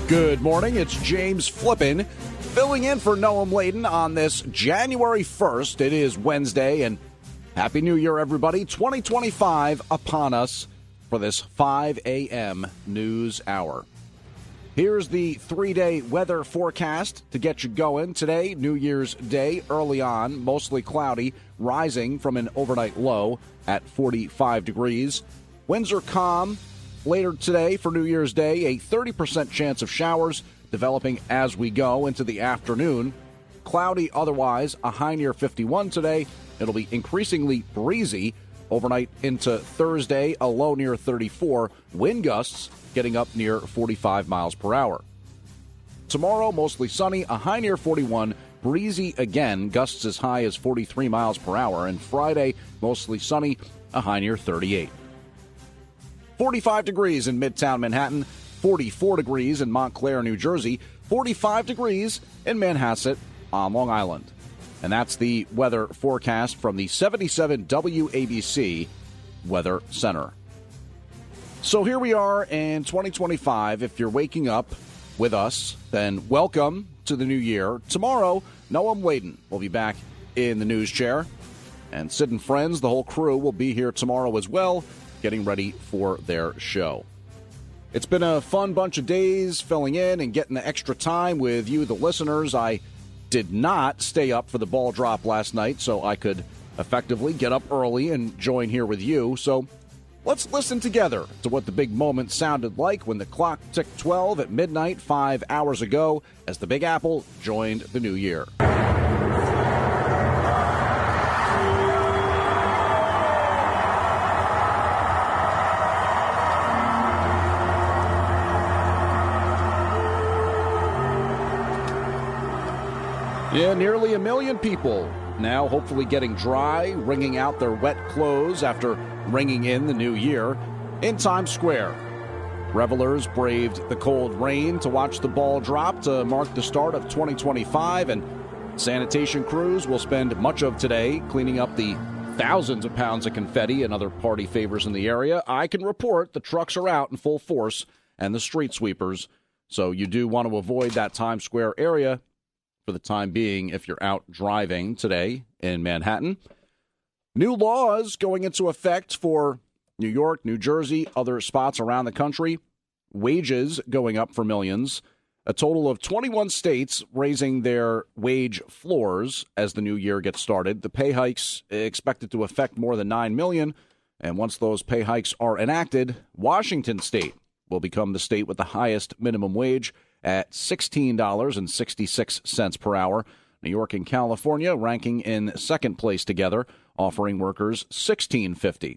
Good morning. It's James Flippin filling in for Noam Layden on this January 1st. It is Wednesday, and Happy New Year, everybody. 2025 upon us for this 5 a.m. news hour. Here's the three-day weather forecast to get you going. Today, New Year's Day, early on, mostly cloudy, rising from an overnight low at 45 degrees. Winds are calm. Later today for New Year's Day, a 30% chance of showers developing as we go into the afternoon. Cloudy otherwise, a high near 51 today. It'll be increasingly breezy overnight into Thursday, a low near 34. Wind gusts getting up near 45 miles per hour. Tomorrow, mostly sunny, a high near 41. Breezy again, gusts as high as 43 miles per hour. And Friday, mostly sunny, a high near 38. 45 degrees in Midtown Manhattan, 44 degrees in Montclair, New Jersey, 45 degrees in Manhasset on Long Island. And that's the weather forecast from the 77 WABC Weather Center. So here we are in 2025. If you're waking up with us, then welcome to the new year. Tomorrow, Noam Layden will be back in the news chair. And Sid and friends, the whole crew, will be here tomorrow as well, getting ready for their show. It's been a fun bunch of days filling in and getting the extra time with you, the listeners. I did not stay up for the ball drop last night, so I could effectively get up early and join here with you. So let's listen together to what the big moment sounded like when the clock ticked 12 at midnight 5 hours ago as the Big Apple joined the new year. Yeah, nearly 1 million people now hopefully getting dry, wringing out their wet clothes after ringing in the new year in Times Square. Revelers braved the cold rain to watch the ball drop to mark the start of 2025, and sanitation crews will spend much of today cleaning up the thousands of pounds of confetti and other party favors in the area. I can report the trucks are out in full force and the street sweepers, so you do want to avoid that Times Square area for the time being if you're out driving today in Manhattan. New laws going into effect for New York, New Jersey, other spots around the country. Wages going up for millions. A total of 21 states raising their wage floors as the new year gets started. The pay hikes expected to affect more than 9 million. And once those pay hikes are enacted, Washington State will become the state with the highest minimum wage at $16.66 per hour. New York and California ranking in second place together, offering workers $16.50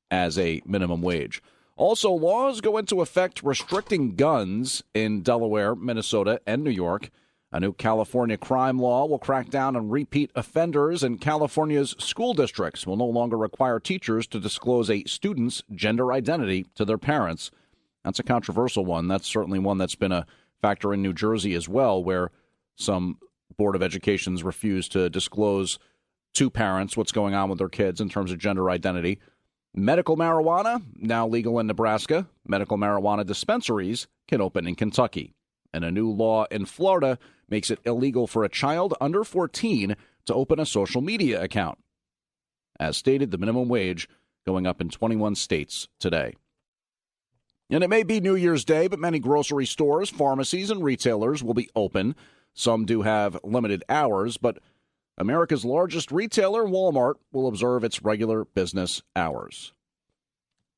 as a minimum wage. Also, laws go into effect restricting guns in Delaware, Minnesota, and New York. A new California crime law will crack down on repeat offenders, and California's school districts will no longer require teachers to disclose a student's gender identity to their parents. That's a controversial one. That's certainly one that's been a factor in New Jersey as well, where some Board of Educations refuse to disclose to parents what's going on with their kids in terms of gender identity. Medical marijuana, now legal in Nebraska. Medical marijuana dispensaries can open in Kentucky. And a new law in Florida makes it illegal for a child under 14 to open a social media account. As stated, the minimum wage going up in 21 states today. And it may be New Year's Day, but many grocery stores, pharmacies, and retailers will be open. Some do have limited hours, but America's largest retailer, Walmart, will observe its regular business hours.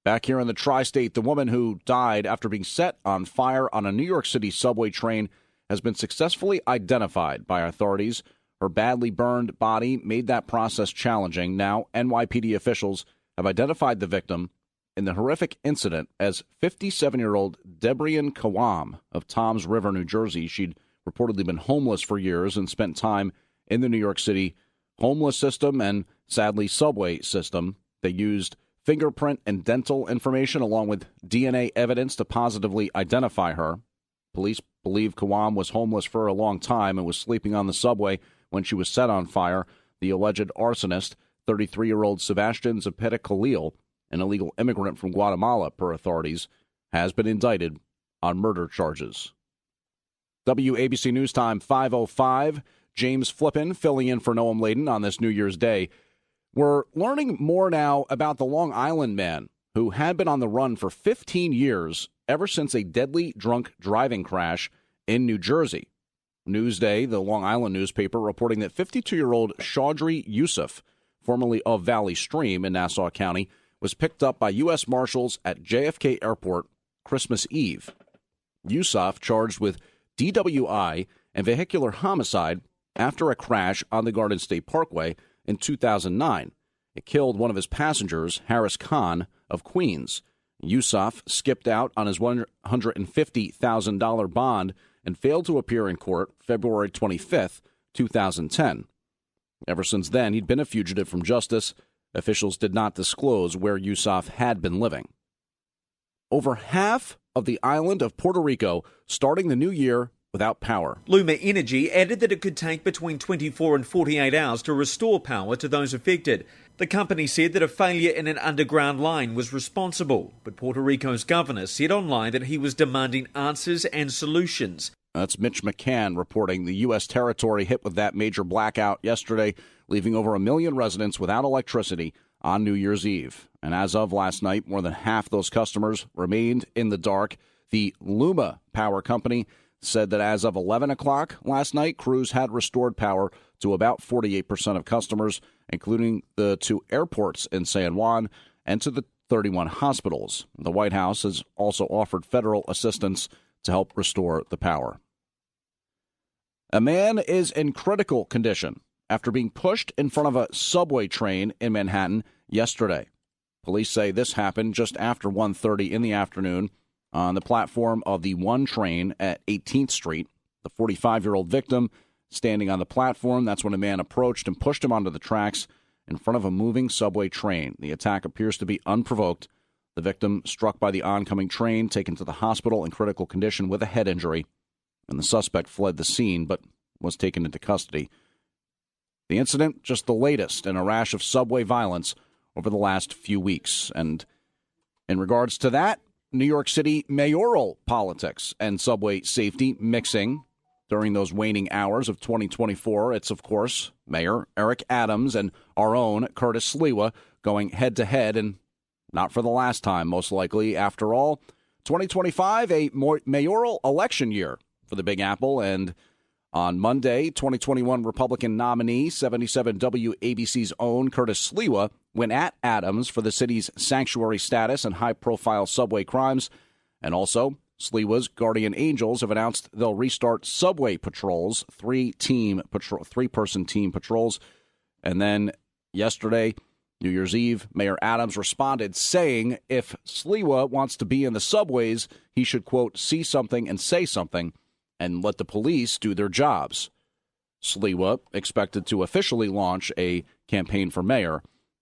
Back here in the tri-state, the woman who died after being set on fire on a New York City subway train has been successfully identified by authorities. Her badly burned body made that process challenging. Now, NYPD officials have identified the victim in the horrific incident as 57-year-old Debrian Kawam of Toms River, New Jersey. She'd reportedly been homeless for years and spent time in the New York City homeless system and, sadly, subway system. They used fingerprint and dental information along with DNA evidence to positively identify her. Police believe Kawam was homeless for a long time and was sleeping on the subway when she was set on fire. The alleged arsonist, 33-year-old Sebastian Zepeda Khalil, an illegal immigrant from Guatemala, per authorities, has been indicted on murder charges. WABC News Time 5:05. James Flippin filling in for Noam Laden on this New Year's Day. We're learning more now about the Long Island man who had been on the run for 15 years ever since a deadly drunk driving crash in New Jersey. Newsday, the Long Island newspaper, reporting that 52-year-old Chaudhry Yusuf, formerly of Valley Stream in Nassau County, was picked up by U.S. Marshals at JFK Airport Christmas Eve. Yusuf charged with DWI and vehicular homicide after a crash on the Garden State Parkway in 2009. It killed one of his passengers, Harris Khan of Queens. Yusuf skipped out on his $150,000 bond and failed to appear in court February 25th, 2010. Ever since then, he'd been a fugitive from justice. Officials did not disclose where Yusuf had been living. Over half of the island of Puerto Rico starting the new year without power. Luma Energy added that it could take between 24 and 48 hours to restore power to those affected. The company said that a failure in an underground line was responsible, but Puerto Rico's governor said online that he was demanding answers and solutions. That's Mitch McCann reporting the U.S. territory hit with that major blackout yesterday, leaving over 1 million residents without electricity on New Year's Eve. And as of last night, more than half those customers remained in the dark. The Luma Power Company said that as of 11 o'clock last night, crews had restored power to about 48% of customers, including the 2 airports in San Juan and to the 31 hospitals. The White House has also offered federal assistance to help restore the power. A man is in critical condition after being pushed in front of a subway train in Manhattan yesterday. Police say this happened just after 1:30 in the afternoon on the platform of the 1 train at 18th Street. The 45-year-old victim standing on the platform. That's when a man approached and pushed him onto the tracks in front of a moving subway train. The attack appears to be unprovoked. The victim struck by the oncoming train, taken to the hospital in critical condition with a head injury, and the suspect fled the scene but was taken into custody. The incident, just the latest in a rash of subway violence over the last few weeks. And in regards to that, New York City mayoral politics and subway safety mixing during those waning hours of 2024. It's, of course, Mayor Eric Adams and our own Curtis Sliwa going head-to-head, and not for the last time, most likely. After all, 2025, a mayoral election year for the Big Apple, and on Monday, 2021 Republican nominee, 77 WABC's own Curtis Sliwa, went at Adams for the city's sanctuary status and high-profile subway crimes. And also, Sliwa's guardian angels have announced they'll restart subway patrols, 3-person team patrols. And then yesterday, New Year's Eve, Mayor Adams responded saying if Sliwa wants to be in the subways, he should, quote, see something and say something and let the police do their jobs. Sliwa expected to officially launch a campaign for mayor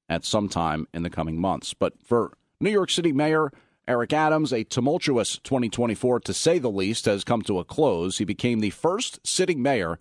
at some time in the coming months. But for New York City Mayor Eric Adams, a tumultuous 2024, to say the least, has come to a close. He became the first sitting mayor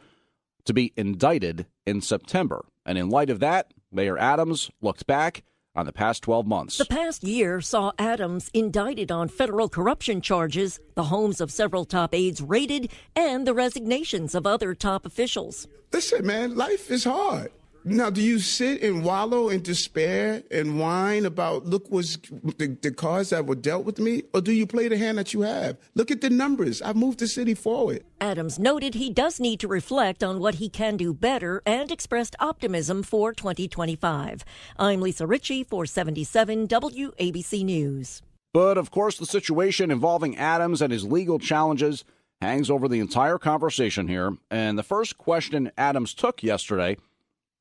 to be indicted in September. And in light of that, Mayor Adams looked back on the past 12 months. The past year saw Adams indicted on federal corruption charges, the homes of several top aides raided, and the resignations of other top officials. Listen, man, life is hard. Now, do you sit and wallow in despair and whine about, look, what's the cards that were dealt with me? Or do you play the hand that you have? Look at the numbers. I've moved the city forward. Adams noted he does need to reflect on what he can do better and expressed optimism for 2025. I'm Lisa Ritchie for 77 WABC News. But, of course, the situation involving Adams and his legal challenges hangs over the entire conversation here. And the first question Adams took yesterday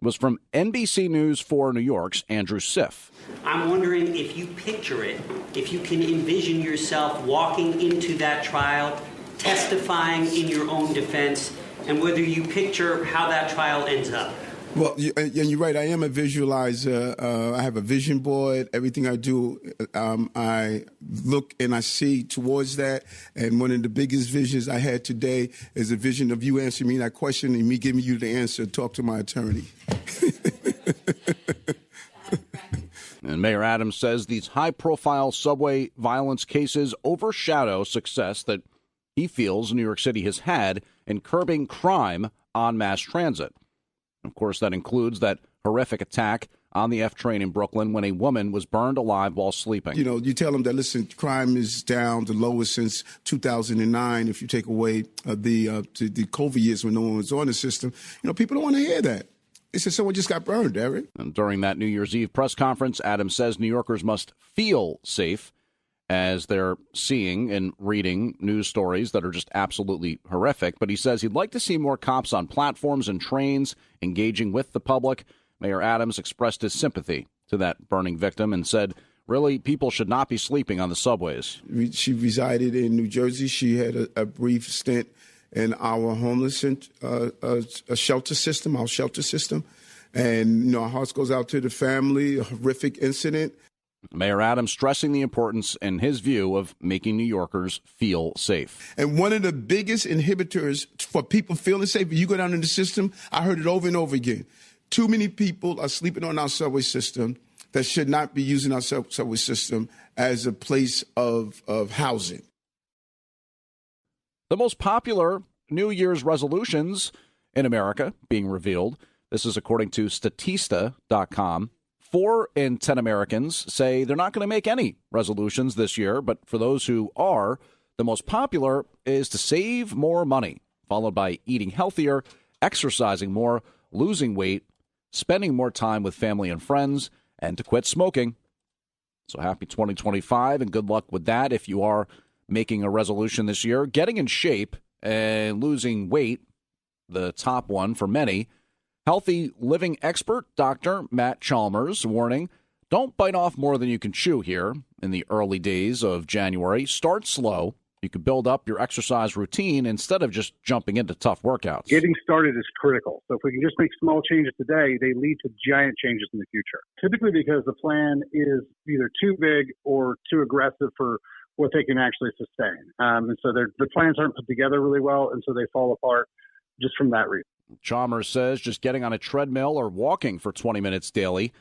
was from NBC News 4 New York's Andrew Siff. I'm wondering if you picture it, if you can envision yourself walking into that trial, testifying in your own defense, and whether you picture how that trial ends up. Well, and you're right. I am a visualizer. I have a vision board. Everything I do, I look and I see towards that. And one of the biggest visions I had today is a vision of you answering me that question and me giving you the answer. Talk to my attorney. And Mayor Adams says these high-profile subway violence cases overshadow success that he feels New York City has had in curbing crime on mass transit. Of course, that includes that horrific attack on the F train in Brooklyn when a woman was burned alive while sleeping. You know, you tell them that, listen, crime is down the lowest since 2009 if you take away the COVID years when no one was on the system. You know, people don't want to hear that. They said someone just got burned, Eric. And during that New Year's Eve press conference, Adams says New Yorkers must feel safe as they're seeing and reading news stories that are just absolutely horrific. But he says he'd like to see more cops on platforms and trains engaging with the public. Mayor Adams expressed his sympathy to that burning victim and said, really, people should not be sleeping on the subways. She resided in New Jersey. She had a brief stint in our homeless shelter system, our shelter system. And, you know, our hearts goes out to the family, a horrific incident. Mayor Adams stressing the importance, in his view, of making New Yorkers feel safe. And one of the biggest inhibitors for people feeling safe, you go down in the system, I heard it over and over again. Too many people are sleeping on our subway system that should not be using our subway system as a place of housing. The most popular New Year's resolutions in America being revealed. This is according to Statista.com. 4 in 10 Americans say they're not going to make any resolutions this year, but for those who are, the most popular is to save more money, followed by eating healthier, exercising more, losing weight, spending more time with family and friends, and to quit smoking. So happy 2025 and good luck with that if you are making a resolution this year. Getting in shape and losing weight, the top one for many. Healthy living expert Dr. Matt Chalmers warning, don't bite off more than you can chew here in the early days of January. Start slow. You can build up your exercise routine instead of just jumping into tough workouts. Getting started is critical. So if we can just make small changes today, they lead to giant changes in the future. Typically because the plan is either too big or too aggressive for what they can actually sustain. And so the plans aren't put together really well, and so they fall apart just from that reason. Chalmers says just getting on a treadmill or walking for 20 minutes daily,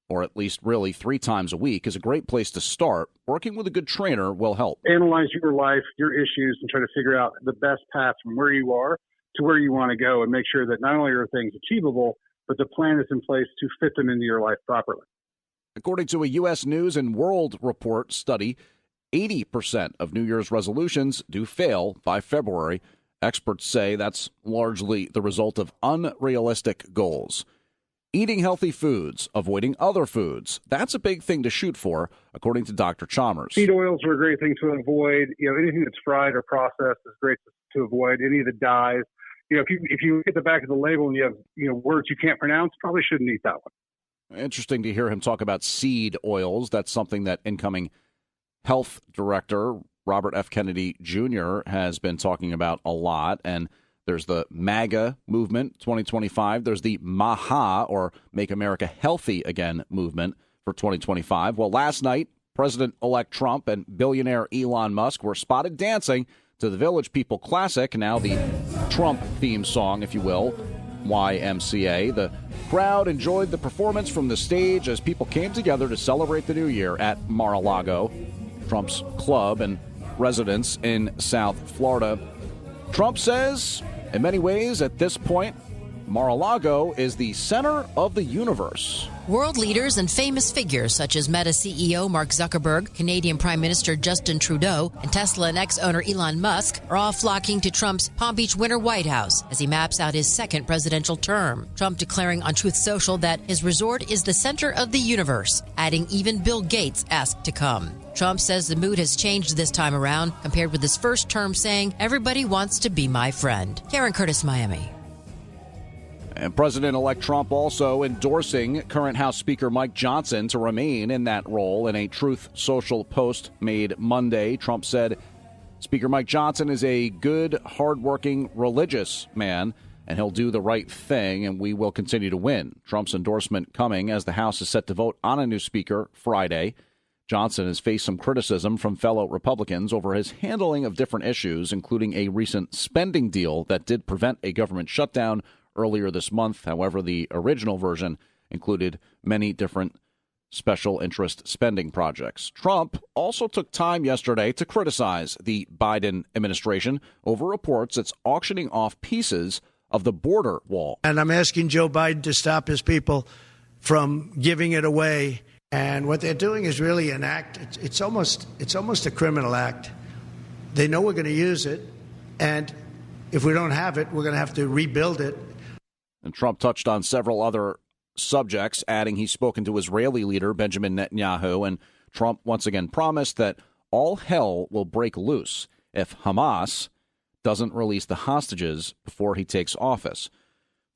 or at least really 3 times a week, is a great place to start. Working with a good trainer will help. Analyze your life, your issues, and try to figure out the best path from where you are to where you want to go, and make sure that not only are things achievable, but the plan is in place to fit them into your life properly. According to a U.S. News and World Report study, 80% of New Year's resolutions do fail by February. Experts say that's largely the result of unrealistic goals. Eating healthy foods, avoiding other foods, that's a big thing to shoot for, according to Dr. Chalmers. Seed oils are a great thing to avoid. You know, anything that's fried or processed is great to avoid. Any of the dyes. You know, if you look at the back of the label and you have words you can't pronounce, probably shouldn't eat that one. Interesting to hear him talk about seed oils. That's something that incoming health director Robert F. Kennedy Jr. has been talking about a lot. And there's the MAGA movement 2025. There's the MAHA, or Make America Healthy Again movement for 2025. Well, last night, President-elect Trump and billionaire Elon Musk were spotted dancing to the Village People classic, now the Trump theme song, if you will, YMCA. The crowd enjoyed the performance from the stage as people came together to celebrate the new year at Mar-a-Lago, Trump's club and residence in South Florida. Trump says, in many ways, at this point, Mar-a-Lago is the center of the universe. World leaders and famous figures such as Meta CEO Mark Zuckerberg, Canadian Prime Minister Justin Trudeau, and Tesla and ex-owner Elon Musk are all flocking to Trump's Palm Beach winter White House as he maps out his second presidential term. Trump declaring on Truth Social that his resort is the center of the universe, adding even Bill Gates asked to come. Trump says the mood has changed this time around compared with his first term, saying, "Everybody wants to be my friend." Karen Curtis, Miami. And President-elect Trump also endorsing current House Speaker Mike Johnson to remain in that role. In a Truth Social post made Monday, Trump said, Speaker Mike Johnson is a good, hardworking, religious man, and he'll do the right thing, and we will continue to win. Trump's endorsement coming as the House is set to vote on a new speaker Friday. Johnson has faced some criticism from fellow Republicans over his handling of different issues, including a recent spending deal that did prevent a government shutdown earlier this month. However, the original version included many different special interest spending projects. Trump also took time yesterday to criticize the Biden administration over reports it's auctioning off pieces of the border wall. And I'm asking Joe Biden to stop his people from giving it away. And what they're doing is really an act. It's almost a criminal act. They know we're going to use it. And if we don't have it, we're going to have to rebuild it. And Trump touched on several other subjects, adding he's spoken to Israeli leader Benjamin Netanyahu, and Trump once again promised that all hell will break loose if Hamas doesn't release the hostages before he takes office.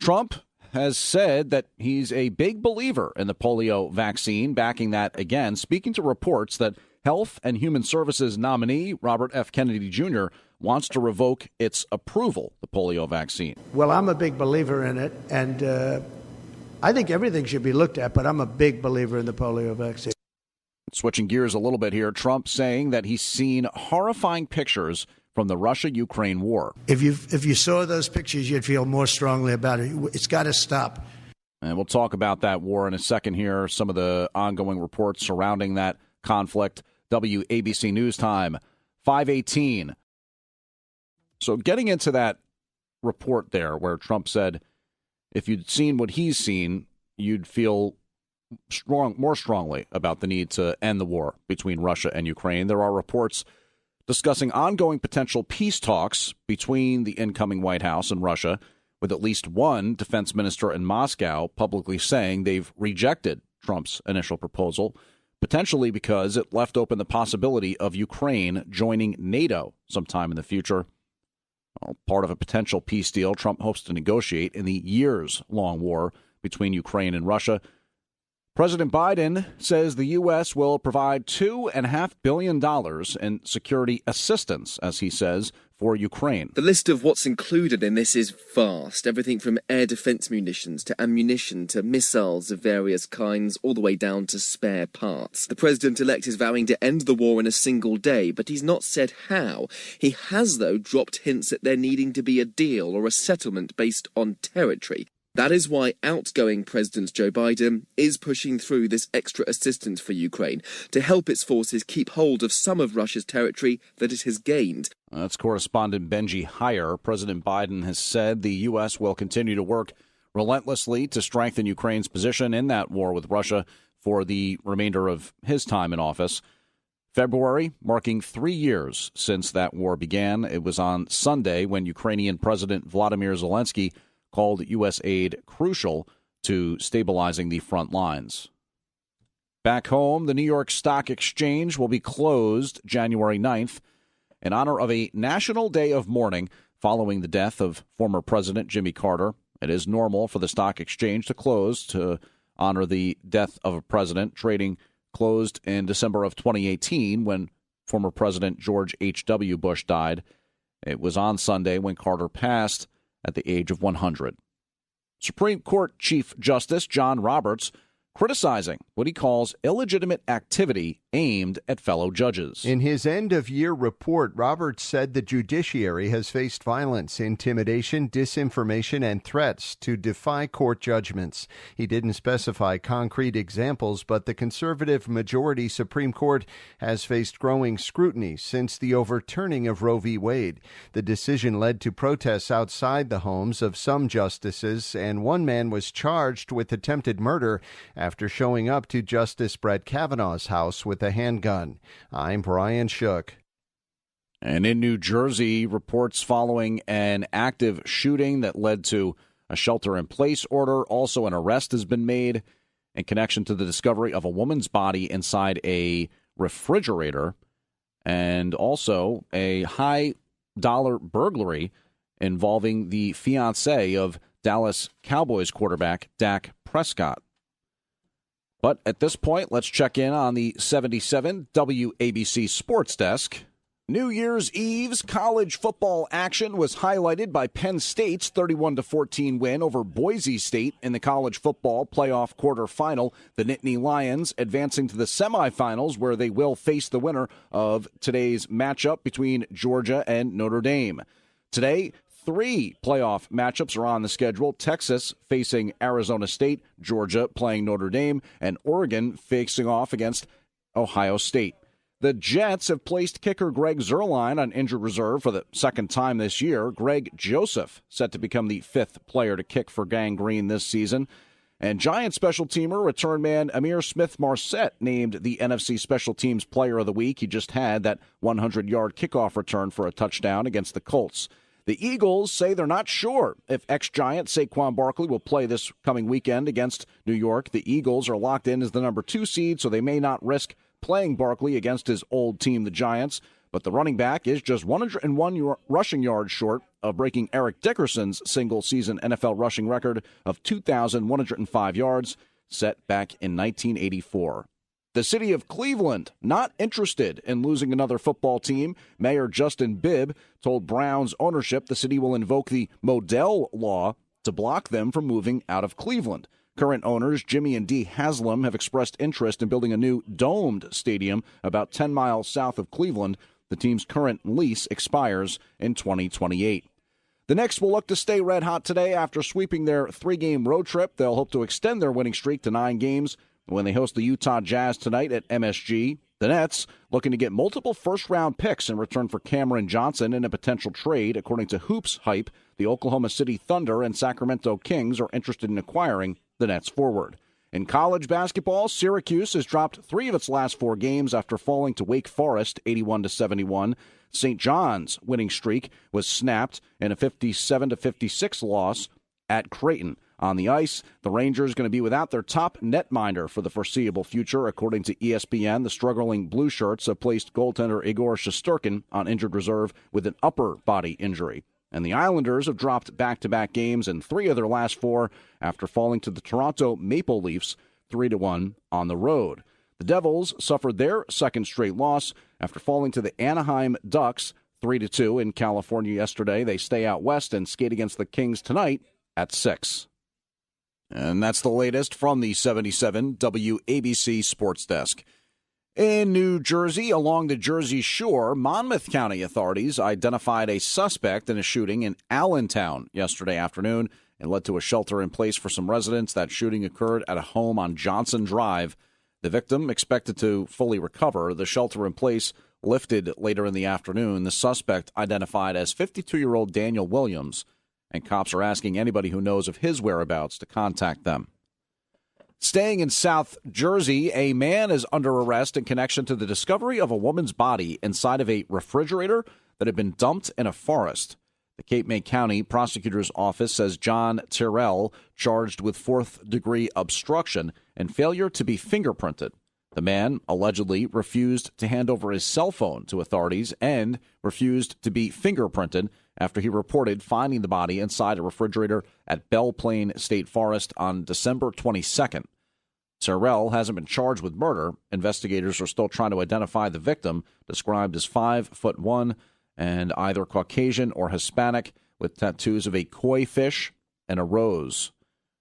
Trump has said that he's a big believer in the polio vaccine, backing that again, speaking to reports that Health and Human Services nominee Robert F. Kennedy Jr. wants to revoke its approval, the polio vaccine. Well, I'm a big believer in it, and I think everything should be looked at, but I'm a big believer in the polio vaccine. Switching gears a little bit here, Trump saying that he's seen horrifying pictures from the Russia-Ukraine war. If you saw those pictures, you'd feel more strongly about it. It's got to stop. And we'll talk about that war in a second here, some of the ongoing reports surrounding that conflict. WABC News Time, 5:18. So getting into that report there where Trump said if you'd seen what he's seen, you'd feel more strongly about the need to end the war between Russia and Ukraine. There are reports discussing ongoing potential peace talks between the incoming White House and Russia, with at least one defense minister in Moscow publicly saying they've rejected Trump's initial proposal, potentially because it left open the possibility of Ukraine joining NATO sometime in the future. Well, part of a potential peace deal Trump hopes to negotiate in the years-long war between Ukraine and Russia. President Biden says the U.S. will provide $2.5 billion in security assistance, as he says, for Ukraine. The list of what's included in this is vast. Everything from air defense munitions to ammunition to missiles of various kinds, all the way down to spare parts. The president-elect is vowing to end the war in a single day, but he's not said how. He has, though, dropped hints at there needing to be a deal or a settlement based on territory. That is why outgoing President Joe Biden is pushing through this extra assistance for Ukraine to help its forces keep hold of some of Russia's territory that it has gained. That's correspondent Benji Heyer. President Biden has said the U.S. will continue to work relentlessly to strengthen Ukraine's position in that war with Russia for the remainder of his time in office. February, marking 3 years since that war began. It was on Sunday when Ukrainian President Vladimir Zelensky called U.S. aid crucial to stabilizing the front lines. Back home, the New York Stock Exchange will be closed January 9th in honor of a national day of mourning following the death of former President Jimmy Carter. It is normal for the stock exchange to close to honor the death of a president. Trading closed in December of 2018 when former President George H.W. Bush died. It was on Sunday when Carter passed at the age of 100. Supreme Court Chief Justice John Roberts criticizing what he calls illegitimate activity aimed at fellow judges. In his end-of-year report, Roberts said the judiciary has faced violence, intimidation, disinformation, and threats to defy court judgments. He didn't specify concrete examples, but the conservative majority Supreme Court has faced growing scrutiny since the overturning of Roe v. Wade. The decision led to protests outside the homes of some justices, and one man was charged with attempted murder after showing up to Justice Brett Kavanaugh's house with a handgun. I'm Brian Shook. And in New Jersey, reports following an active shooting that led to a shelter-in-place order. Also, an arrest has been made in connection to the discovery of a woman's body inside a refrigerator, and also a high-dollar burglary involving the fiancé of Dallas Cowboys quarterback Dak Prescott. But at this point, let's check in on the 77 WABC Sports Desk. New Year's Eve's college football action was highlighted by Penn State's 31-14 win over Boise State in the college football playoff quarterfinal. The Nittany Lions advancing to the semifinals, where they will face the winner of today's matchup between Georgia and Notre Dame. Today, 3 playoff matchups are on the schedule. Texas facing Arizona State, Georgia playing Notre Dame, and Oregon facing off against Ohio State. The Jets have placed kicker Greg Zuerlein on injured reserve for the second time this year. Greg Joseph set to become the 5th player to kick for Gang Green this season. And Giants special teamer, return man Amir Smith-Marset named the NFC Special Teams Player of the Week. He just had that 100-yard kickoff return for a touchdown against the Colts. The Eagles say they're not sure if ex-Giant Saquon Barkley will play this coming weekend against New York. The Eagles are locked in as the number 2 seed, so they may not risk playing Barkley against his old team, the Giants. But the running back is just 101 rushing yards short of breaking Eric Dickerson's single-season NFL rushing record of 2,105 yards set back in 1984. The city of Cleveland not interested in losing another football team. Mayor Justin Bibb told Browns ownership the city will invoke the Modell Law to block them from moving out of Cleveland. Current owners Jimmy and Dee Haslam have expressed interest in building a new domed stadium about 10 miles south of Cleveland. The team's current lease expires in 2028. The Knicks will look to stay red hot today after sweeping their 3-game road trip. They'll hope to extend their winning streak to 9 games when they host the Utah Jazz tonight at MSG. The Nets looking to get multiple first-round picks in return for Cameron Johnson in a potential trade. According to Hoops Hype, the Oklahoma City Thunder and Sacramento Kings are interested in acquiring the Nets forward. In college basketball, Syracuse has dropped 3 of its last 4 games after falling to Wake Forest 81-71. St. John's winning streak was snapped in a 57-56 loss at Creighton. On the ice, the Rangers going to be without their top netminder for the foreseeable future. According to ESPN, the struggling Blue Shirts have placed goaltender Igor Shesterkin on injured reserve with an upper body injury. And the Islanders have dropped back-to-back games in 3 of their last 4 after falling to the Toronto Maple Leafs 3-1 on the road. The Devils suffered their second straight loss after falling to the Anaheim Ducks 3-2 in California yesterday. They stay out west and skate against the Kings tonight at 6. And that's the latest from the 77 WABC Sports Desk. In New Jersey, along the Jersey Shore, Monmouth County authorities identified a suspect in a shooting in Allentown yesterday afternoon and led to a shelter in place for some residents. That shooting occurred at a home on Johnson Drive. The victim expected to fully recover. The shelter in place lifted later in the afternoon. The suspect identified as 52-year-old Daniel Williams, and cops are asking anybody who knows of his whereabouts to contact them. Staying in South Jersey, a man is under arrest in connection to the discovery of a woman's body inside of a refrigerator that had been dumped in a forest. The Cape May County Prosecutor's Office says John Tyrrell, charged with 4th-degree obstruction and failure to be fingerprinted. The man allegedly refused to hand over his cell phone to authorities and refused to be fingerprinted after he reported finding the body inside a refrigerator at Belle Plaine State Forest on December 22nd. Tyrrell hasn't been charged with murder. Investigators are still trying to identify the victim, described as 5'1" and either Caucasian or Hispanic, with tattoos of a koi fish and a rose.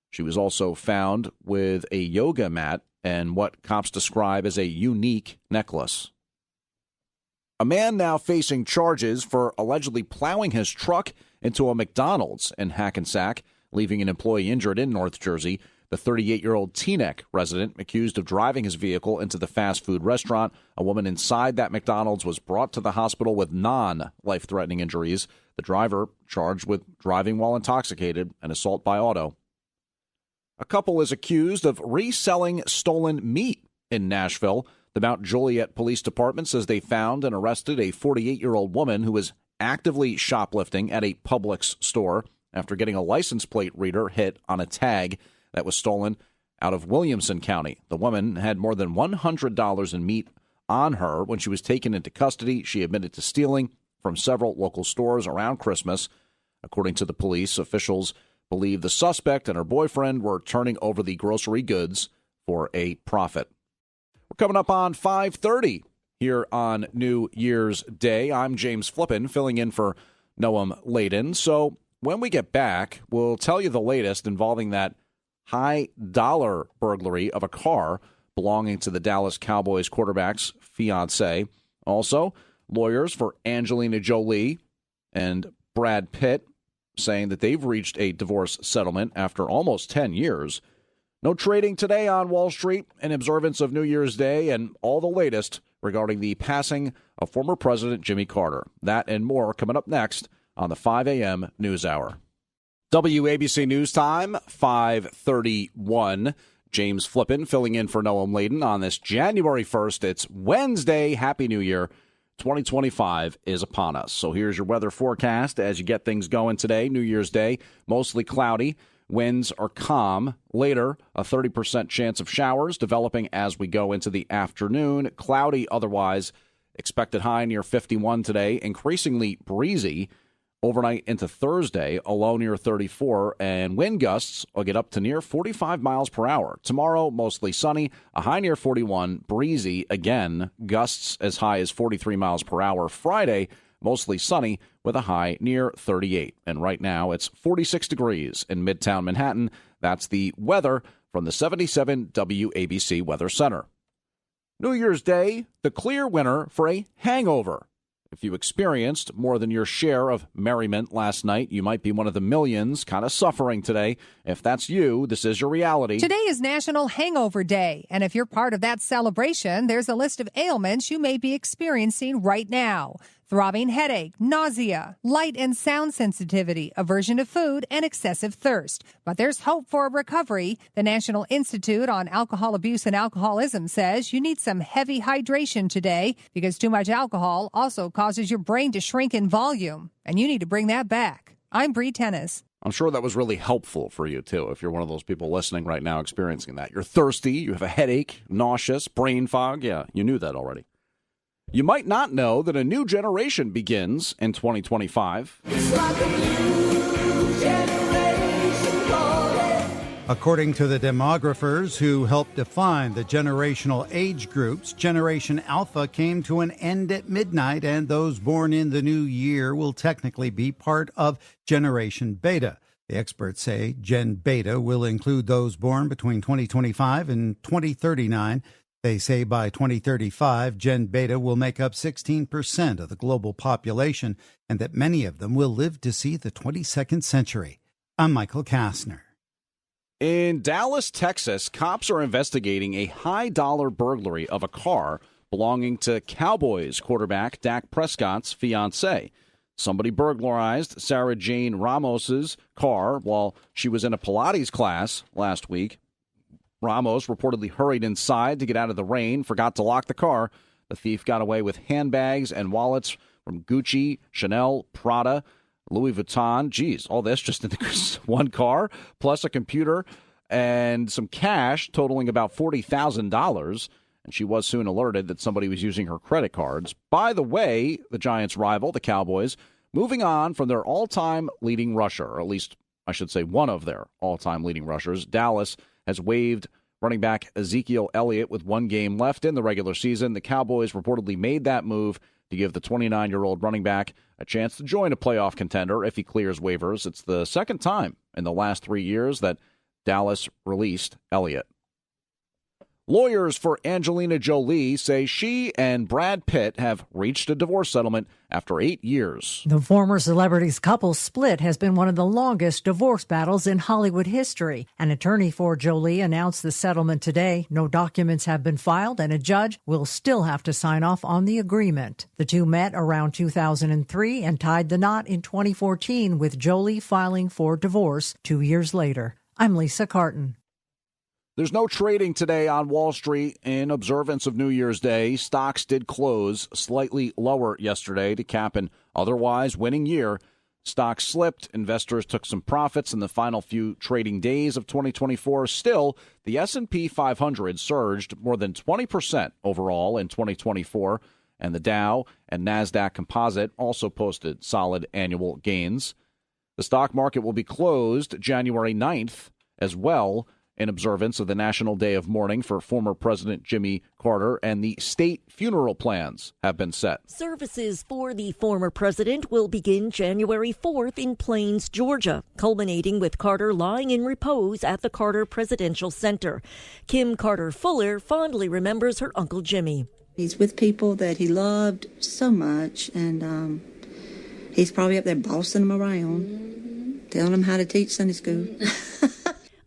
She was also found with a yoga mat and what cops describe as a unique necklace. A man now facing charges for allegedly plowing his truck into a McDonald's in Hackensack, leaving an employee injured in North Jersey. The 38-year-old Teaneck resident accused of driving his vehicle into the fast food restaurant. A woman inside that McDonald's was brought to the hospital with non-life-threatening injuries. The driver charged with driving while intoxicated and assault by auto. A couple is accused of reselling stolen meat in Nashville. The Mount Joliet Police Department says they found and arrested a 48-year-old woman who was actively shoplifting at a Publix store after getting a license plate reader hit on a tag that was stolen out of Williamson County. The woman had more than $100 in meat on her when she was taken into custody. She admitted to stealing from several local stores around Christmas. According to the police, officials believe the suspect and her boyfriend were turning over the grocery goods for a profit. We're coming up on 5:30 here on New Year's Day. I'm James Flippin, filling in for Noam Layden. So when we get back, we'll tell you the latest involving that high-dollar burglary of a car belonging to the Dallas Cowboys quarterback's fiancée. Also, lawyers for Angelina Jolie and Brad Pitt saying that they've reached a divorce settlement after almost 10 years. No trading today on Wall Street in observance of New Year's Day and all the latest regarding the passing of former President Jimmy Carter. That and more coming up next on the 5 a.m. News Hour. WABC News Time, 5:31. James Flippin filling in for Noam Layden on this January 1st. It's Wednesday. Happy New Year. 2025 is upon us. So here's your weather forecast as you get things going today. New Year's Day, mostly cloudy. Winds are calm. Later, a 30% chance of showers developing as we go into the afternoon. Cloudy otherwise. Expected high near 51 today. Increasingly breezy overnight into Thursday, a low near 34. And wind gusts will get up to near 45 miles per hour. Tomorrow, mostly sunny. A high near 41. Breezy again. Gusts as high as 43 miles per hour. Friday, mostly sunny with a high near 38. And right now it's 46 degrees in Midtown Manhattan. That's the weather from the 77 WABC Weather Center. New Year's Day, the clear winner for a hangover. If you experienced more than your share of merriment last night, you might be one of the millions kind of suffering today. If that's you, this is your reality. Today is National Hangover Day, and if you're part of that celebration, there's a list of ailments you may be experiencing right now. Throbbing headache, nausea, light and sound sensitivity, aversion to food, and excessive thirst. But there's hope for a recovery. The National Institute on Alcohol Abuse and Alcoholism says you need some heavy hydration today because too much alcohol also causes your brain to shrink in volume, and you need to bring that back. I'm Bree Tennis. I'm sure that was really helpful for you, too, if you're one of those people listening right now experiencing that. You're thirsty, you have a headache, nauseous, brain fog. Yeah, you knew that already. You might not know that a new generation begins in 2025. It's like a new generation calling. According to the demographers who helped define the generational age groups, Generation Alpha came to an end at midnight, and those born in the new year will technically be part of Generation Beta. The experts say Gen Beta will include those born between 2025 and 2039. They say by 2035, Gen Beta will make up 16% of the global population and that many of them will live to see the 22nd century. I'm Michael Kastner. In Dallas, Texas, cops are investigating a high-dollar burglary of a car belonging to Cowboys quarterback Dak Prescott's fiancée. Somebody burglarized Sarah Jane Ramos's car while she was in a Pilates class last week. Ramos reportedly hurried inside to get out of the rain, forgot to lock the car. The thief got away with handbags and wallets from Gucci, Chanel, Prada, Louis Vuitton. Geez, all this just in one car, plus a computer and some cash totaling about $40,000. And she was soon alerted that somebody was using her credit cards. By the way, the Giants' rival, the Cowboys, moving on from their all-time leading rusher, or at least I should say one of their all-time leading rushers. Dallas has waived running back Ezekiel Elliott with one game left in the regular season. The Cowboys reportedly made that move to give the 29-year-old running back a chance to join a playoff contender if he clears waivers. It's the second time in the last 3 years that Dallas released Elliott. Lawyers for Angelina Jolie say she and Brad Pitt have reached a divorce settlement after 8 years. The former celebrity's couple split has been one of the longest divorce battles in Hollywood history. An attorney for Jolie announced the settlement today. No documents have been filed, and a judge will still have to sign off on the agreement. The two met around 2003 and tied the knot in 2014, with Jolie filing for divorce 2 years later. I'm Lisa Carton. There's no trading today on Wall Street in observance of New Year's Day. Stocks did close slightly lower yesterday to cap an otherwise winning year. Stocks slipped. Investors took some profits in the final few trading days of 2024. Still, the S&P 500 surged more than 20% overall in 2024, and the Dow and NASDAQ Composite also posted solid annual gains. The stock market will be closed January 9th as well, in observance of the National Day of Mourning for former President Jimmy Carter, and the state funeral plans have been set. Services for the former president will begin January 4th in Plains, Georgia, culminating with Carter lying in repose at the Carter Presidential Center. Kim Carter Fuller fondly remembers her Uncle Jimmy. He's with people that he loved so much, and he's probably up there bossing them around. telling them how to teach Sunday school.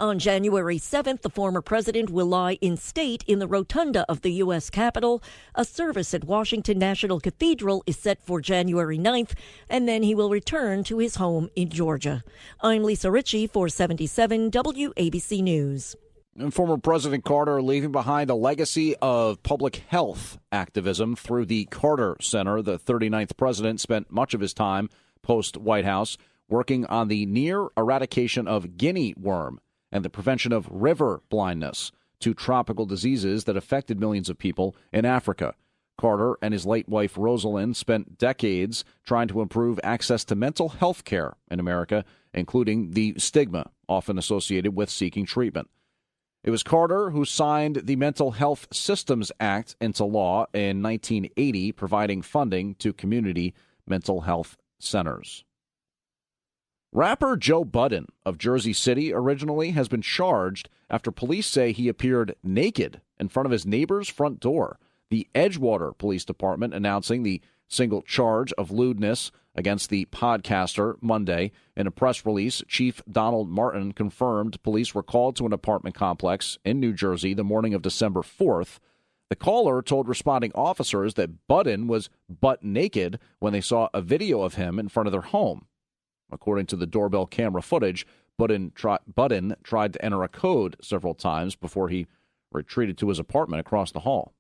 On January 7th, the former president will lie in state in the rotunda of the U.S. Capitol. A service at Washington National Cathedral is set for January 9th, and then he will return to his home in Georgia. I'm Lisa Ritchie for 77 WABC News. And former President Carter leaving behind a legacy of public health activism through the Carter Center. The 39th president spent much of his time post-White House working on the near eradication of guinea worm and the prevention of river blindness, two tropical diseases that affected millions of people in Africa. Carter and his late wife Rosalind spent decades trying to improve access to mental health care in America, including the stigma often associated with seeking treatment. It was Carter who signed the Mental Health Systems Act into law in 1980, providing funding to community mental health centers. Rapper Joe Budden of Jersey City originally has been charged after police say he appeared naked in front of his neighbor's front door. The Edgewater Police Department announcing the single charge of lewdness against the podcaster Monday. In a press release, Chief Donald Martin confirmed police were called to an apartment complex in New Jersey the morning of December 4th. The caller told responding officers that Budden was butt naked when they saw a video of him in front of their home. According to the doorbell camera footage, Budden tried to enter a code several times before he retreated to his apartment across the hall.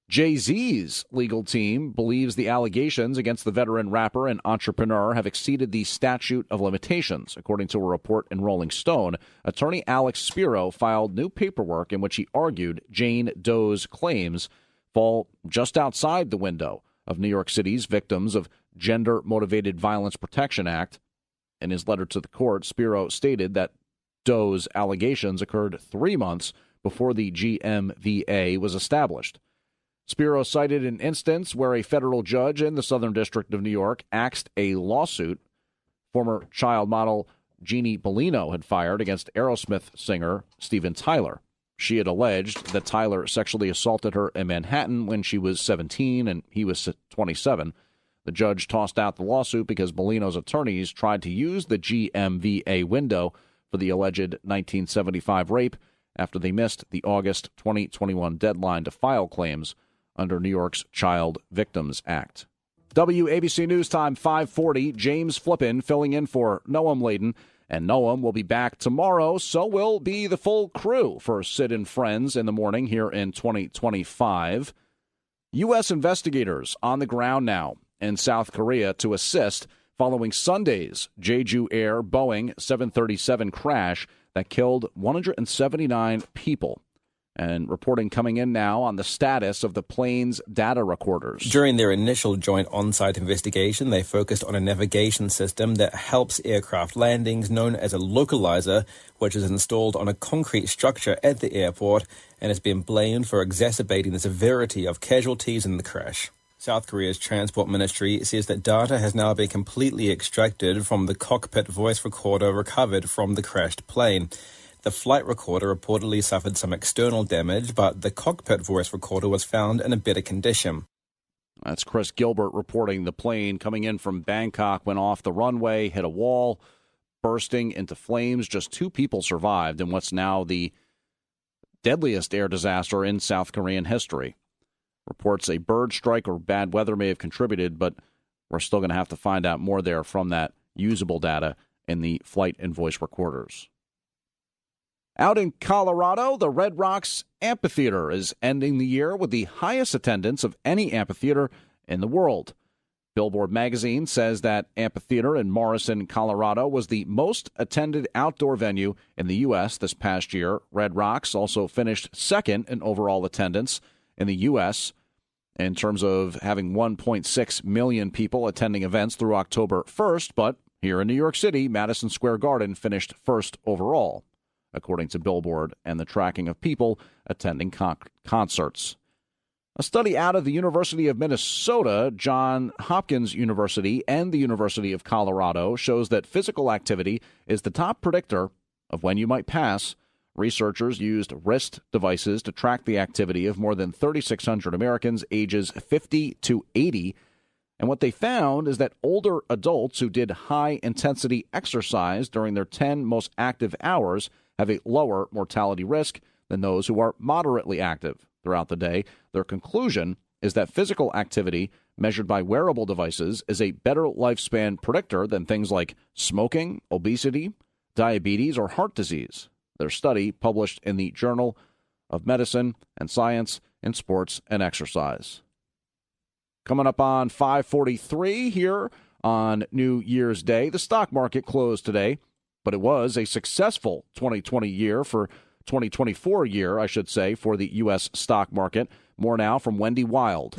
Jay-Z's legal team believes the allegations against the veteran rapper and entrepreneur have exceeded the statute of limitations. According to a report in Rolling Stone, attorney Alex Spiro filed new paperwork in which he argued Jane Doe's claims fall just outside the window of New York City's Victims of Gender-Motivated Violence Protection Act. In his letter to the court, Spiro stated that Doe's allegations occurred 3 months before the GMVA was established. Spiro cited an instance where a federal judge in the Southern District of New York axed a lawsuit former child model Jeannie Bellino had fired against Aerosmith singer Steven Tyler. She had alleged that Tyler sexually assaulted her in Manhattan when she was 17 and he was 27. The judge tossed out the lawsuit because Bellino's attorneys tried to use the GMVA window for the alleged 1975 rape after they missed the August 2021 deadline to file claims under New York's Child Victims Act. WABC News Time 5:40. James Flippin filling in for Noam Laden. And Noam will be back tomorrow, so will be the full crew for Sid and Friends in the morning here in 2025. U.S. investigators on the ground now in South Korea to assist following Sunday's Jeju Air Boeing 737 crash that killed 179 people. And reporting coming in now on the status of the plane's data recorders. During their initial joint on-site investigation, they focused on a navigation system that helps aircraft landings known as a localizer, which is installed on a concrete structure at the airport and has been blamed for exacerbating the severity of casualties in the crash. South Korea's transport ministry says that data has now been completely extracted from the cockpit voice recorder recovered from the crashed plane. The flight recorder reportedly suffered some external damage, but the cockpit voice recorder was found in a better condition. That's Chris Gilbert reporting. The plane coming in from Bangkok went off the runway, hit a wall, bursting into flames. Just 2 people survived in what's now the deadliest air disaster in South Korean history. Reports a bird strike or bad weather may have contributed, but we're still going to have to find out more there from that usable data in the flight and voice recorders. Out in Colorado, the Red Rocks Amphitheater is ending the year with the highest attendance of any amphitheater in the world. Billboard magazine says that amphitheater in Morrison, Colorado, was the most attended outdoor venue in the U.S. this past year. Red Rocks also finished second in overall attendance in the U.S. in terms of having 1.6 million people attending events through October 1st, but here in New York City, Madison Square Garden finished first overall, according to Billboard and the tracking of people attending concerts. A study out of the University of Minnesota, Johns Hopkins University, and the University of Colorado shows that physical activity is the top predictor of when you might pass. Researchers used wrist devices to track the activity of more than 3,600 Americans ages 50 to 80 And what they found is that older adults who did high-intensity exercise during their 10 most active hours have a lower mortality risk than those who are moderately active throughout the day. Their conclusion is that physical activity measured by wearable devices is a better lifespan predictor than things like smoking, obesity, diabetes, or heart disease. Their study, published in the Journal of Medicine and Science in Sports and Exercise. Coming up on 5:43 here on New Year's Day, the stock market closed today, but it was a successful 2024 year, I should say, for the U.S. stock market. More now from Wendy Wild.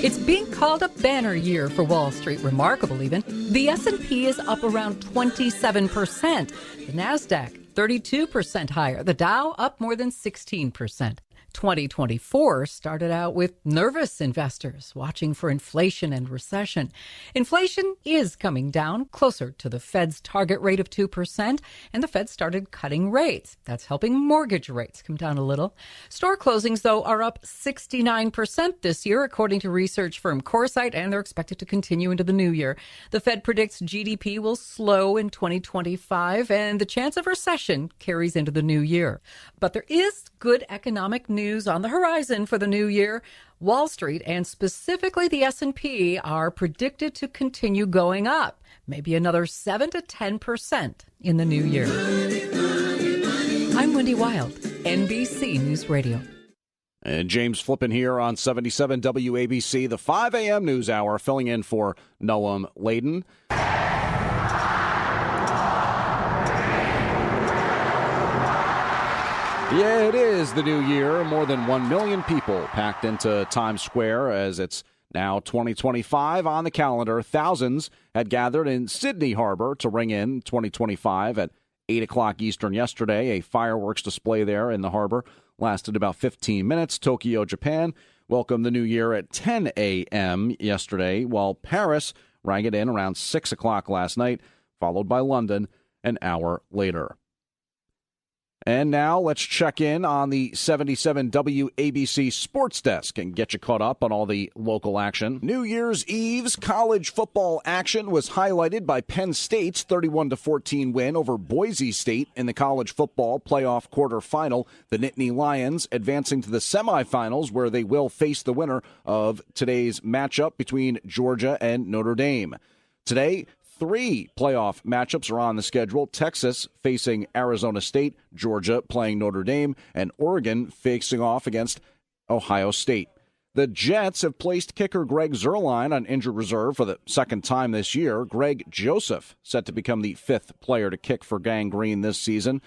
It's being called a banner year for Wall Street, remarkable even. The S&P is up around 27%. The NASDAQ, 32% higher. The Dow up more than 16%. 2024 started out with nervous investors watching for inflation and recession. Inflation is coming down closer to the Fed's target rate of 2%, and the Fed started cutting rates. That's helping mortgage rates come down a little. Store closings, though, are up 69% this year, according to research firm Coresight, and they're expected to continue into the new year. The Fed predicts GDP will slow in 2025, and the chance of recession carries into the new year. But there is good economic news on the horizon for the new year. Wall Street, and specifically the S&P, are predicted to continue going up, maybe another 7 to 10% in the new year. I'm Wendy Wild, NBC News Radio. And James Flippin here on 77 WABC, the 5 a.m. news hour, filling in for Noam Layden. Yeah, it is the new year. More than 1 million people packed into Times Square as it's now 2025 on the calendar. Thousands had gathered in Sydney Harbor to ring in 2025 at 8 o'clock Eastern yesterday. A fireworks display there in the harbor lasted about 15 minutes. Tokyo, Japan welcomed the new year at 10 a.m. yesterday, while Paris rang it in around 6 o'clock last night, followed by London an hour later. And now let's check in on the 77 WABC Sports Desk and get you caught up on all the local action. New Year's Eve's college football action was highlighted by Penn State's 31-14 win over Boise State in the college football playoff quarterfinal. The Nittany Lions advancing to the semifinals, where they will face the winner of today's matchup between Georgia and Notre Dame. Today, 3 playoff matchups are on the schedule. Texas facing Arizona State, Georgia playing Notre Dame, and Oregon facing off against Ohio State. The Jets have placed kicker Greg Zuerlein on injured reserve for the second time this year. Greg Joseph set to become the 5th player to kick for Gang Green this season.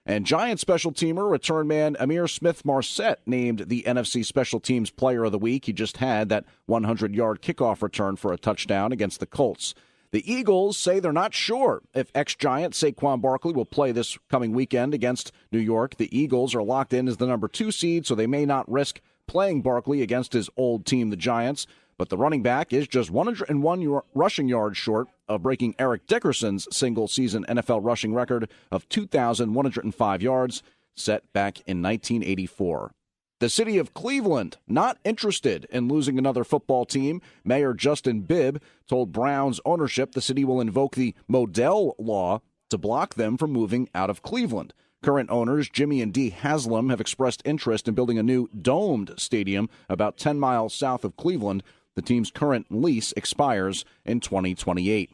And Giants special teamer, return man Amir Smith-Marset named the NFC Special Teams Player of the Week. He just had that 100-yard kickoff return for a touchdown against the Colts. The Eagles say they're not sure if ex-Giant Saquon Barkley will play this coming weekend against New York. The Eagles are locked in as the number 2 seed, so they may not risk playing Barkley against his old team, the Giants. But the running back is just 101 rushing yards short of breaking Eric Dickerson's single-season NFL rushing record of 2,105 yards, set back in 1984. The city of Cleveland, not interested in losing another football team. Mayor Justin Bibb told Browns ownership the city will invoke the Modell Law to block them from moving out of Cleveland. Current owners Jimmy and Dee Haslam have expressed interest in building a new domed stadium about 10 miles south of Cleveland. The team's current lease expires in 2028.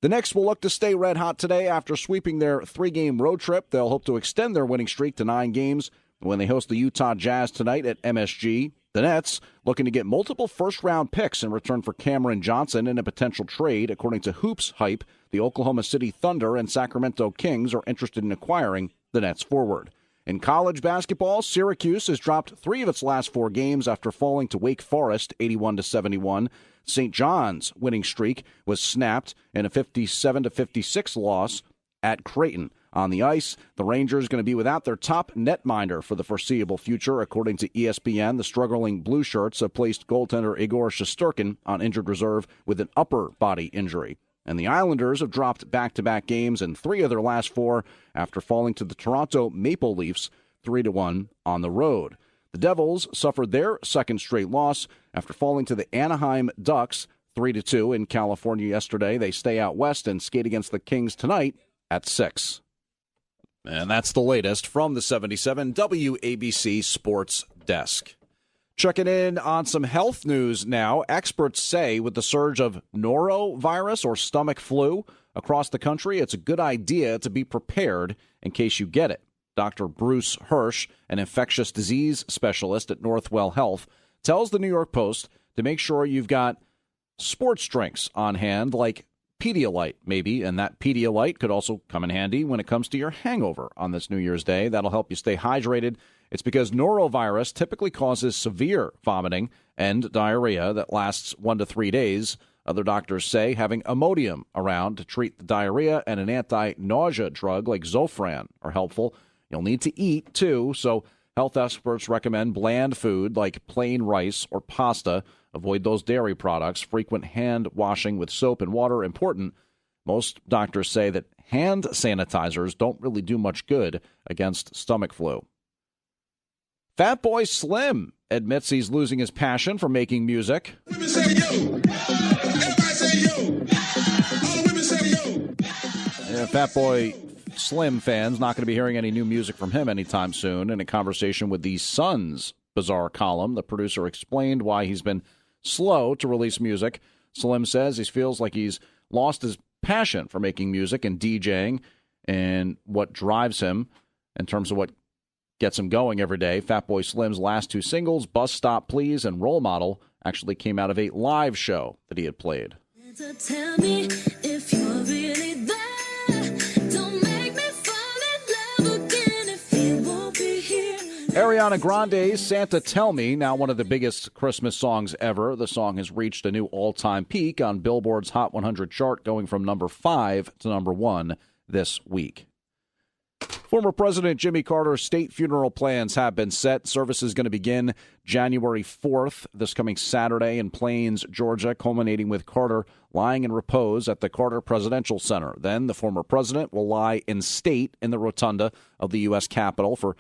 The Knicks will look to stay red hot today after sweeping their 3-game road trip. They'll hope to extend their winning streak to 9 games. When they host the Utah Jazz tonight at MSG. The Nets looking to get multiple first-round picks in return for Cameron Johnson in a potential trade. According to Hoops Hype, the Oklahoma City Thunder and Sacramento Kings are interested in acquiring the Nets forward. In college basketball, Syracuse has dropped 3 of its last 4 games after falling to Wake Forest 81-71. St. John's winning streak was snapped in a 57-56 loss at Creighton. On the ice, the Rangers going to be without their top netminder for the foreseeable future. According to ESPN, the struggling Blue Shirts have placed goaltender Igor Shesterkin on injured reserve with an upper body injury. And the Islanders have dropped back-to-back games in 3 of their last 4 after falling to the Toronto Maple Leafs 3-1 on the road. The Devils suffered their second straight loss after falling to the Anaheim Ducks 3-2 in California yesterday. They stay out west and skate against the Kings tonight at 6. And that's the latest from the 77 WABC Sports Desk. Checking in on some health news now. Experts say with the surge of norovirus or stomach flu across the country, it's a good idea to be prepared in case you get it. Dr. Bruce Hirsch, an infectious disease specialist at Northwell Health, tells the New York Post to make sure you've got sports drinks on hand like Pedialyte, maybe, and that Pedialyte could also come in handy when it comes to your hangover on this New Year's Day. That'll help you stay hydrated. It's because norovirus typically causes severe vomiting and diarrhea that lasts 1 to 3 days. Other doctors say having Imodium around to treat the diarrhea and an anti-nausea drug like Zofran are helpful. You'll need to eat, too, so health experts recommend bland food like plain rice or pasta. Avoid those dairy products. Frequent hand washing with soap and water important. Most doctors say that hand sanitizers don't really do much good against stomach flu. Fatboy Slim admits he's losing his passion for making music. Women say yo. Everybody say yo. All the women say yo. Fatboy Slim fans not going to be hearing any new music from him anytime soon. In a conversation with the Sun's Bizarre column, the producer explained why he's been slow to release music. Slim says he feels like he's lost his passion for making music and DJing and what drives him in terms of what gets him going every day. Fatboy Slim's last 2 singles, Bus Stop Please and Role Model, actually came out of a live show that he had played. Tell me if you're really there. Don't make me fall in love again if you won't be here. Ariana Grande's Santa Tell Me, now one of the biggest Christmas songs ever. The song has reached a new all-time peak on Billboard's Hot 100 chart, going from number 5 to number 1 this week. Former President Jimmy Carter's state funeral plans have been set. Service is going to begin January 4th, this coming Saturday in Plains, Georgia, culminating with Carter lying in repose at the Carter Presidential Center. Then the former president will lie in state in the rotunda of the U.S. Capitol for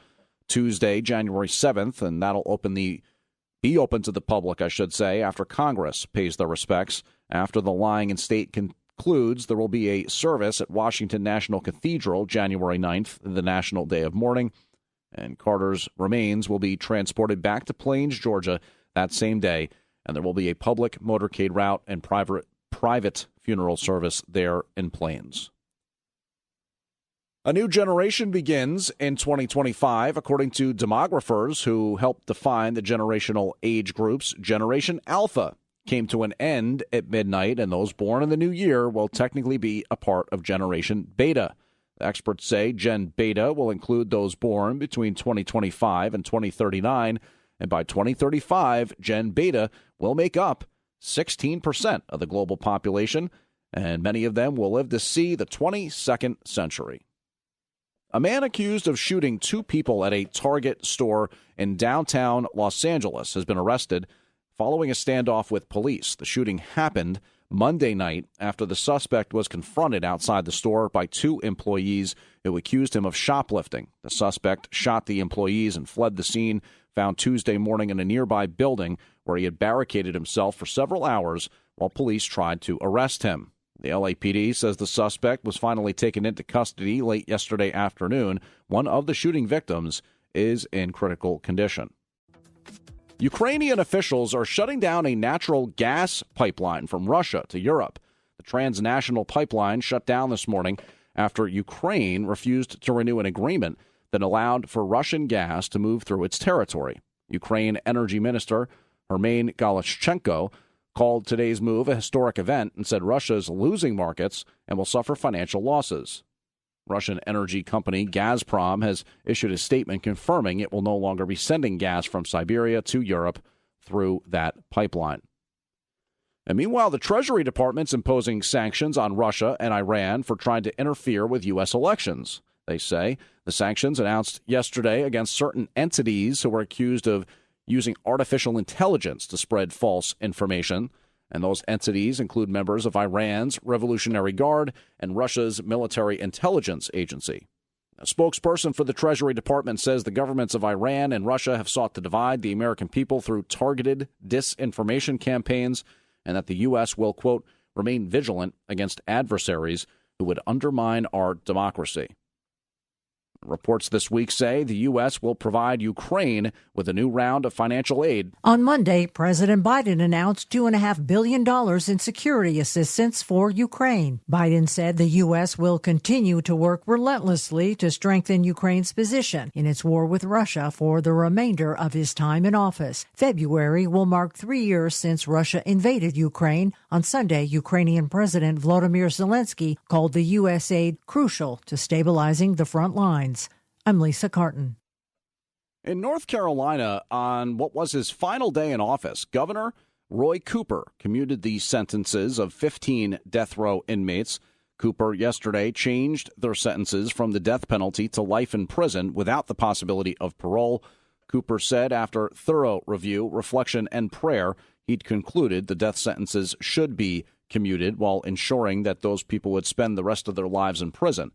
Tuesday, January 7th, and that'll be open to the public, I should say, after Congress pays their respects. After the lying in state concludes, there will be a service at Washington National Cathedral January 9th, the National Day of Mourning, and Carter's remains will be transported back to Plains, Georgia that same day, and there will be a public motorcade route and private funeral service there in Plains. A new generation begins in 2025, according to demographers who helped define the generational age groups. Generation Alpha came to an end at midnight, and those born in the new year will technically be a part of Generation Beta. The experts say Gen Beta will include those born between 2025 and 2039, and by 2035, Gen Beta will make up 16% of the global population, and many of them will live to see the 22nd century. A man accused of shooting 2 people at a Target store in downtown Los Angeles has been arrested following a standoff with police. The shooting happened Monday night after the suspect was confronted outside the store by 2 employees who accused him of shoplifting. The suspect shot the employees and fled the scene, found Tuesday morning in a nearby building where he had barricaded himself for several hours while police tried to arrest him. The LAPD says the suspect was finally taken into custody late yesterday afternoon. One of the shooting victims is in critical condition. Ukrainian officials are shutting down a natural gas pipeline from Russia to Europe. The transnational pipeline shut down this morning after Ukraine refused to renew an agreement that allowed for Russian gas to move through its territory. Ukraine Energy Minister Hermain Galashchenko called today's move a historic event and said Russia is losing markets and will suffer financial losses. Russian energy company Gazprom has issued a statement confirming it will no longer be sending gas from Siberia to Europe through that pipeline. And meanwhile, the Treasury Department's imposing sanctions on Russia and Iran for trying to interfere with U.S. elections. They say the sanctions announced yesterday against certain entities who were accused of using artificial intelligence to spread false information. And those entities include members of Iran's Revolutionary Guard and Russia's Military Intelligence Agency. A spokesperson for the Treasury Department says the governments of Iran and Russia have sought to divide the American people through targeted disinformation campaigns, and that the U.S. will, quote, remain vigilant against adversaries who would undermine our democracy. Reports this week say the U.S. will provide Ukraine with a new round of financial aid. On Monday, President Biden announced $2.5 billion in security assistance for Ukraine. Biden said the U.S. will continue to work relentlessly to strengthen Ukraine's position in its war with Russia for the remainder of his time in office. February will mark 3 years since Russia invaded Ukraine. On Sunday, Ukrainian President Volodymyr Zelensky called the U.S. aid crucial to stabilizing the front lines. I'm Lisa Carton. In North Carolina, on what was his final day in office, Governor Roy Cooper commuted the sentences of 15 death row inmates. Cooper yesterday changed their sentences from the death penalty to life in prison without the possibility of parole. Cooper said after thorough review, reflection, and prayer, he'd concluded the death sentences should be commuted while ensuring that those people would spend the rest of their lives in prison.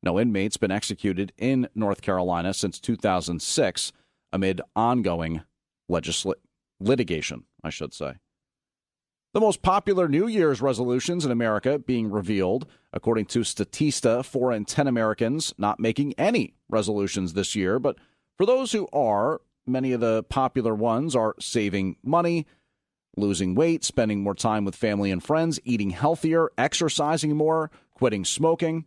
No inmate's been executed in North Carolina since 2006 amid ongoing litigation, I should say. The most popular New Year's resolutions in America being revealed. According to Statista, 4 in 10 Americans not making any resolutions this year. But for those who are, many of the popular ones are saving money, losing weight, spending more time with family and friends, eating healthier, exercising more, quitting smoking.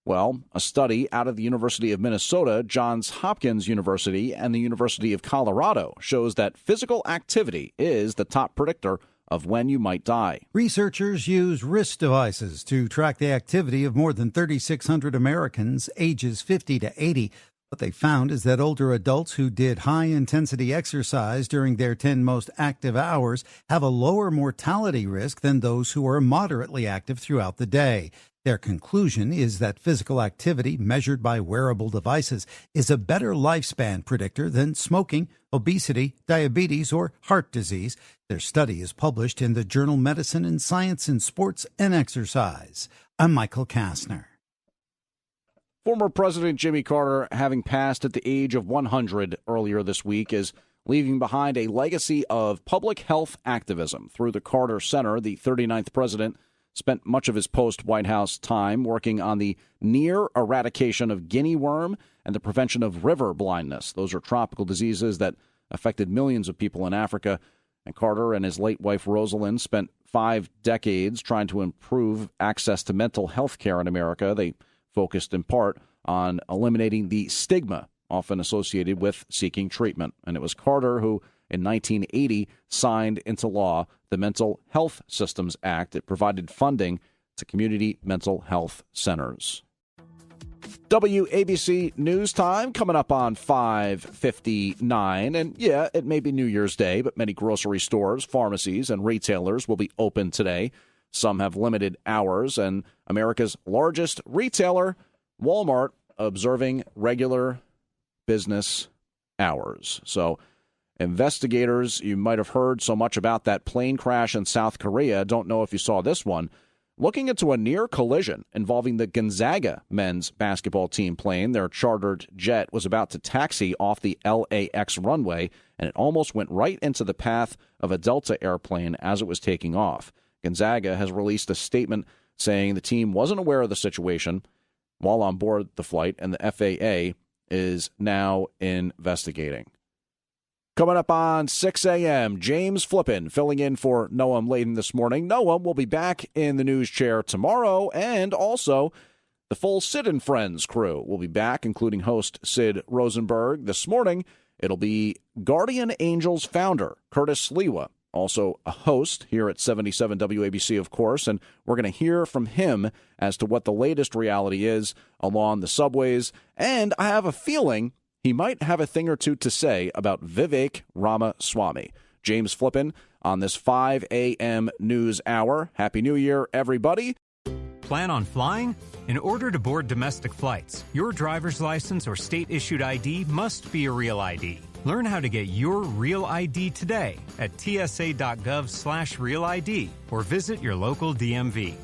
Well, a study out of the University of Minnesota, Johns Hopkins University, and the University of Colorado shows that physical activity is the top predictor of when you might die. Researchers use wrist devices to track the activity of more than 3,600 Americans ages 50 to 80. What they found is that older adults who did high-intensity exercise during their 10 most active hours have a lower mortality risk than those who are moderately active throughout the day. Their conclusion is that physical activity measured by wearable devices is a better lifespan predictor than smoking, obesity, diabetes, or heart disease. Their study is published in the journal Medicine and Science in Sports and Exercise. I'm Michael Kastner. Former President Jimmy Carter, having passed at the age of 100 earlier this week, is leaving behind a legacy of public health activism. Through the Carter Center, the 39th president spent much of his post-White House time working on the near eradication of guinea worm and the prevention of river blindness. Those are tropical diseases that affected millions of people in Africa. And Carter and his late wife, Rosalind, spent 5 decades trying to improve access to mental health care in America. They focused in part on eliminating the stigma often associated with seeking treatment. And it was Carter who, in 1980, signed into law the Mental Health Systems Act. It provided funding to community mental health centers. WABC News Time coming up on 5:59. And yeah, it may be New Year's Day, but many grocery stores, pharmacies, and retailers will be open today. Some have limited hours, and America's largest retailer, Walmart, observing regular business hours. So investigators, you might have heard so much about that plane crash in South Korea. Don't know if you saw this one. Looking into a near collision involving the Gonzaga men's basketball team plane. Their chartered jet was about to taxi off the LAX runway, and it almost went right into the path of a Delta airplane as it was taking off. Gonzaga has released a statement saying the team wasn't aware of the situation while on board the flight, and the FAA is now investigating. Coming up on 6 a.m., James Flippin filling in for Noam Layden this morning. Noam will be back in the news chair tomorrow, and also the full Sid and Friends crew will be back, including host Sid Rosenberg. This morning, it'll be Guardian Angels founder Curtis Sliwa, also a host here at 77 WABC, of course, and we're going to hear from him as to what the latest reality is along the subways. And I have a feeling he might have a thing or two to say about Vivek Ramaswamy. James Flippin on this 5 a.m. news hour. Happy New Year, everybody. Plan on flying? In order to board domestic flights, your driver's license or state-issued ID must be a real ID. Learn how to get your real ID today at tsa.gov/realid or visit your local DMV.